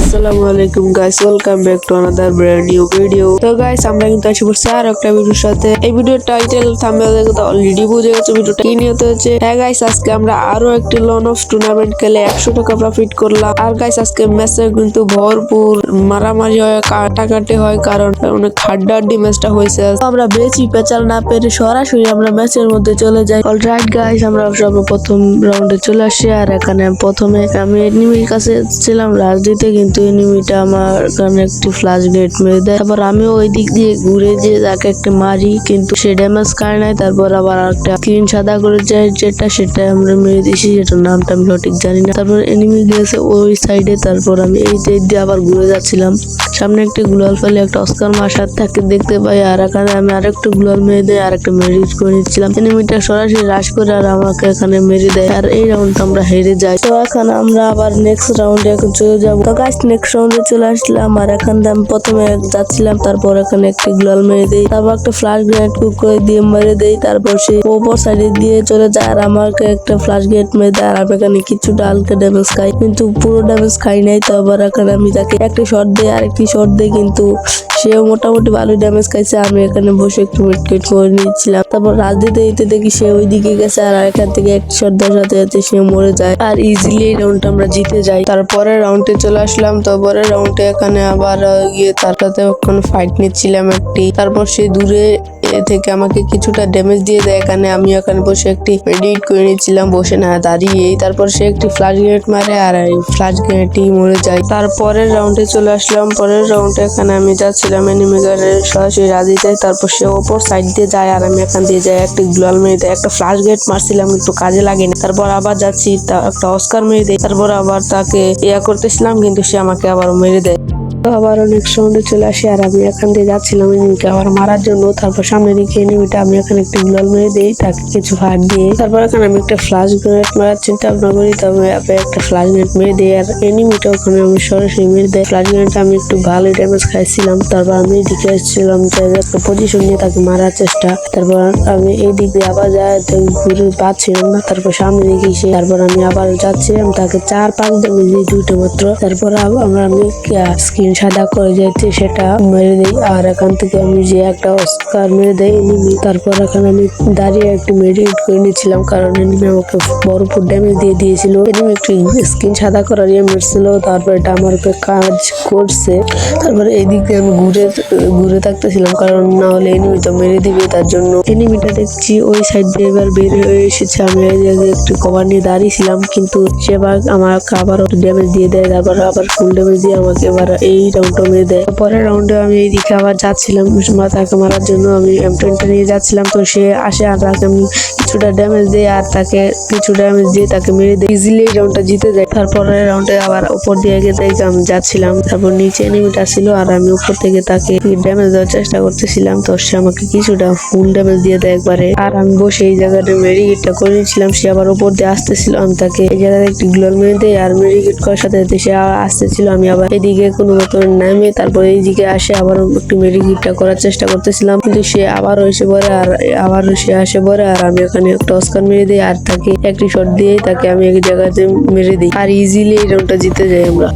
আসসালামু আলাইকুম guys, welcome back to another brand new video. তো গাইস, আমরা কিন্তু এসে পড়ছি আর একটা ভিডিওর সাথে। এই ভিডিওর টাইটেল থাম্বনেল দেখে তো অলরেডি বুঝে গেছো ভিডিওটা কি নিয়ে হচ্ছে। হ্যাঁ গাইস, আজকে আমরা আরো একটি লন অফ টুর্নামেন্ট খেলে 100 টাকা প্রফিট করলাম। আর গাইস, আজকে ম্যাচে কিন্তু ভরপুর মারামারি হয়, কাটাকাটি হয়, কারণ অনেক হাড্ডাহাড্ডি ম্যাচটা হয়েছে। আমরা বেশি পেঁচাল না পেরে সরাসরি আমরা ম্যাচের মধ্যে চলে যাই। অলরাইট গাইস, আমরা সর্বপ্রথম রাউন্ডে চলে আসি। আর এখানে প্রথমে আমি এনিমির কাছে ছিলাম রাজ দিতে, কিন্তু এনিমিটা আমার কারণে একটি ফ্ল্যাশ গ্রেড মেরে দেয়। তারপর আমি ওই দিক দিয়ে ঘুরে যে তাকে একটা মারি, কিন্তু সে ড্যামেজ খায় নাই। তারপর আবার একটা স্ক্রিন সাদা করে যায় সেটা আমরা মেরে দিয়েছি, সেটার নামটা আমি সঠিক জানি না। তারপর এনিমি গিয়েছে ওই সাইডে। তারপর আমি এই সাইড দিয়ে আবার ঘুরে যাচ্ছিলাম, সামনে একটি গ্লোয়াল ফেলে একটা অস্কার মার্শাল তাকে দেখতে পাই। আর এখানে আমি আরেকটু গ্লোয়াল মেরে দেয়, আর একটা মেরিট করে নিচ্ছিলাম। এনিমিটা সরাসরি রাশ করে আর আমাকে এখানে মেরে দেয়, আর এই রাউন্ডটা আমরা হেরে যাই। তো এখন আমরা আবার নেক্সট রাউন্ডে এখন চলে যাবো। তো গাইস, নেক্সট রাউন্ডে চলে আসলাম। আর এখান থেকে আমি প্রথমে যাচ্ছিলাম, তারপর এখানে একটি গ্লোয়াল মেরে দেই, তারপর একটা ফ্ল্যাশ গ্রেনেড কুক করে দিয়ে মেরে দেই। তারপর সে ওপর সাইডে দিয়ে চলে যায় আর আমাকে একটা ফ্ল্যাশ গ্রেনেড মেরে দেয়। আর আমি এখানে কিছুটা হালকা ড্যামেজ খাই, কিন্তু পুরো ড্যামেজ খাই নাই। তো আবার এখানে আমি তাকে একটি শট দেই আর একটি শট দেই, কিন্তু সেও মোটামুটি ভালো ড্যামেজ খাইছে। আমি এখানে বসে একটু মেডিকেট করে নিচ্ছিলাম। তারপর রাজ দিতে দিতে দেখি সে ওই দিকে গেছে, আর এখান থেকে একটি শট দেওয়ার সাথে সাথে সে মরে যায়, আর ইজিলি এই রাউন্ডটা আমরা জিতে যাই। তারপরে রাউন্ডে চলে আসলাম। তো পরের রাউন্ডে এখানে আবার গিয়ে তার সাথে ওখানে ফাইট নিচ্ছিলাম একটি। তারপর সে দূরে থেকে আমাকে কিছুটা ড্যামেজ দিয়ে দেয়। আমি এখানে বসে একটি মেডিকেট করে নিচ্ছিলাম, বসে না দাঁড়িয়ে। তারপর সে একটি ফ্ল্যাশ গ্রেনেড মারে, আর এই ফ্ল্যাশ গ্রেনেডটি মরে যায়। তারপরের রাউন্ডে চলে আসলাম। পরের রাউন্ডে এখানে আমি যাচ্ছিলাম এনিমি গার্ডের সরাসরি রাজি যায়। তারপর সে ওপর সাইড দিয়ে যায়, আর আমি এখান দিয়ে যাই একটি গ্লোয়াল মেরে দেয়। একটা ফ্ল্যাশ গ্রেনেড মারছিলাম, একটু কাজে লাগেনি। তারপর আবার যাচ্ছি, একটা অস্কার মেরে দেয়। তারপর আবার তাকে করতেছিলাম, কিন্তু সে আমাকে আবার মেরে দেয়। তো আবার অনেক রাউন্ডে চলে আসি, আর আমি এখান দিয়ে যাচ্ছিলাম এনিমিকে আবার মারার জন্য। তারপর সামনে দিকে এনিমিটা আমি এখানে একটি গ্লোয়াল মেরে দেই, তাকে কিছু ফায়ার দিয়ে। তারপর এখানে আমি একটা ফ্ল্যাশ গ্রেনেড মারার চিন্তা ভাবনা করি, তবে একটা ফ্ল্যাশ গ্রেনেড মেরে দেই, আর এনিমিটা ওখানে আমি সরাসরি মেরে দেয়। ফ্ল্যাশ গ্রেনেডটা আমি একটু ভালো ড্যামেজ খাইছিলাম। তারপর আমি এদিকে এসেছিলাম একটা পজিশন নিয়ে তাকে মারার চেষ্টা। তারপর আমি এই দিক দিয়ে আবার যাই, ঘুরে পাচ্ছিলাম না। তারপর সামনে দিকে এসে তারপর আমি আবার যাচ্ছিলাম, তাকে 4-5 ড্যামেজ দিই, দুটো মাত্র। তারপর আমি স্ক্রিন সাদা করে যাইতে সেটা মেরে দেই, আর এখান থেকে আমি যে একটা অস্কার মেরে দেয় এনিমি। তারপর এখানে আমি দাঁড়িয়ে একটু মেডিকেট করে নিচ্ছিলাম, কারণ এনিমি আমাকে ভরপুর ড্যামেজ দিয়ে দিয়েছিল। এনিমি একটু স্ক্রিন সাদা করার মেরেছিল, তারপর এটা আমার উপরে কাজ করছে। তারপরে এইদিক দিয়ে আমি ঘুরে থাকতেছিলাম, কারণ না হলে এনিমি তো মেরে দিবে। তার জন্য এনিমিটা দেখছি ওই সাইড দিয়ে এবার বের হয়ে এসেছে। আমি একটু কভার নিয়ে দাঁড়িয়েছিলাম, কিন্তু সে আমাকে আবার ড্যামেজ দিয়ে দেয়। তারপর আবার ফুল ড্যামেজ দিয়ে আমাকে এবার এই রাউন্ডটা মেরে দেয়। পরের রাউন্ডে আমি এইদিকে আবার যাচ্ছিলাম তাকে মারার জন্য, আমি M10টা নিয়ে যাচ্ছিলাম। তো সে আসে, আর তাকে আমি কিছুটা ড্যামেজ দিই, আর তাকে কিছু ড্যামেজ দিয়ে তাকে মেরে দেয়। ইজিলি এই রাউন্ডটা জিতে যায়। তারপরের রাউন্ডে আবার উপর দিয়ে আমি যাচ্ছিলাম, তারপর নিচে এনিমিটা ছিল, আর আমি উপর থেকে তাকে ড্যামেজ দেওয়ার চেষ্টা করতেছিলাম। তো সে আমাকে কিছুটা ফুল ড্যামেজ দিয়ে দেয় একবারে, আর আমি বসে এই জায়গাটা মেডিকেটটা করে নিচ্ছিলাম। সে আবার উপর দিয়ে আসতেছিল, আমি তাকে এই জায়গায় একটি গ্লোয়াল মেরে দেয়, আর মেডিকেট করার সাথে সাথে সে আসতেছিল। আমি আবার এদিকে কোনো মতো নামে তারপর এইদিকে আসে, আবার একটু মেডিকেটটা করার চেষ্টা করতেছিলাম, কিন্তু সে আবারও এসে পড়ে, আর আবারও সে আসে পড়ে, আর আমি এখানে একটা অস্কার মেরে দিই, আর তাকে একটি শট দিয়ে তাকে আমি এক জায়গাতে মেরে দিই, আর ইজিলি এই রাউন্ডটা জিতে যাই আমরা।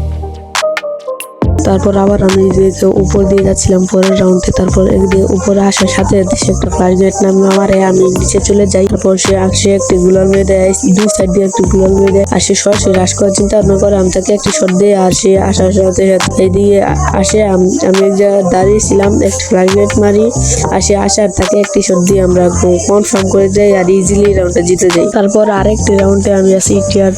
তারপর আবার আমি যে উপর দিয়ে যাচ্ছিলাম পরের রাউন্ডে। তারপর একদিকে উপরে আসার সাথে সাথে সে একটা ফ্ল্যাশ গ্রেনেড নামে আমারে, আমি নিচে চলে যাই। তারপর সে একটি গ্লোয়াল মেরে দেয়, দুই সাইড দিয়ে একটি গ্লোয়াল মেরে দেয়, আর সে সরাসরি হ্রাস করার চিন্তা ভাবনা করে। আমি তাকে একটি শট দিই, আর সে আসার সাথে সাথে এইদিকে আসে। আমি এক জায়গায় দাঁড়িয়েছিলাম, একটি ফ্ল্যাশ গ্রেনেড মারি, আর সে আসার তাকে একটি শট দিয়ে আমরা কনফার্ম করে যাই, আর ইজিলি রাউন্ডটা জিতে যাই। তারপর আরেকটি রাউন্ডে আমি আসি টিয়ার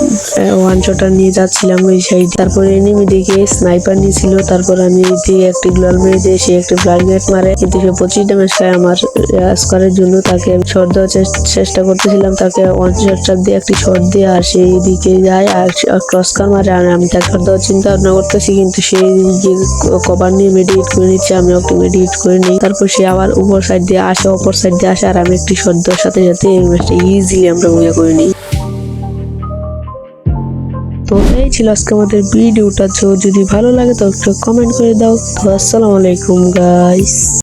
1 শটার নিয়ে যাচ্ছিলাম ওই সাইড। তারপর এনিমি দিকে স্নাইপার নিয়েছিল। তারপর আমি একটি গ্লোয়াল মেরে দিয়ে সে একটি ফ্ল্যাশ গ্রেনেড মারে, কিন্তু সে 25 ড্যামেজ খায় আমার স্কোয়ারের জন্য। তাকে আমি শট দেওয়ার চেষ্টা করতেছিলাম, তাকে 1 শট দিয়ে একটি শট দিয়ে, আর সেই দিকে যায় আর ক্রসকার মারে, আর আমি তাকে শট দেওয়ার চিন্তা ভাবনা করতেছি, কিন্তু সেই দিকে কভার নিয়ে মেডিকেট করে নিচ্ছে, আমি একটু মেডিকেট করে নিই। তারপর সে আবার উপর সাইড দিয়ে আসে, আর আমি একটি শট দেওয়ার সাথে সাথে এই ম্যাচটা ইজিলি আমরা উইয়া করে নিই। তো এই ছিল আজকে আমাদের ভিডিওটা। যদি ভালো লাগে তো একটু কমেন্ট করে দাও। তো আসসালামু আলাইকুম গাইস।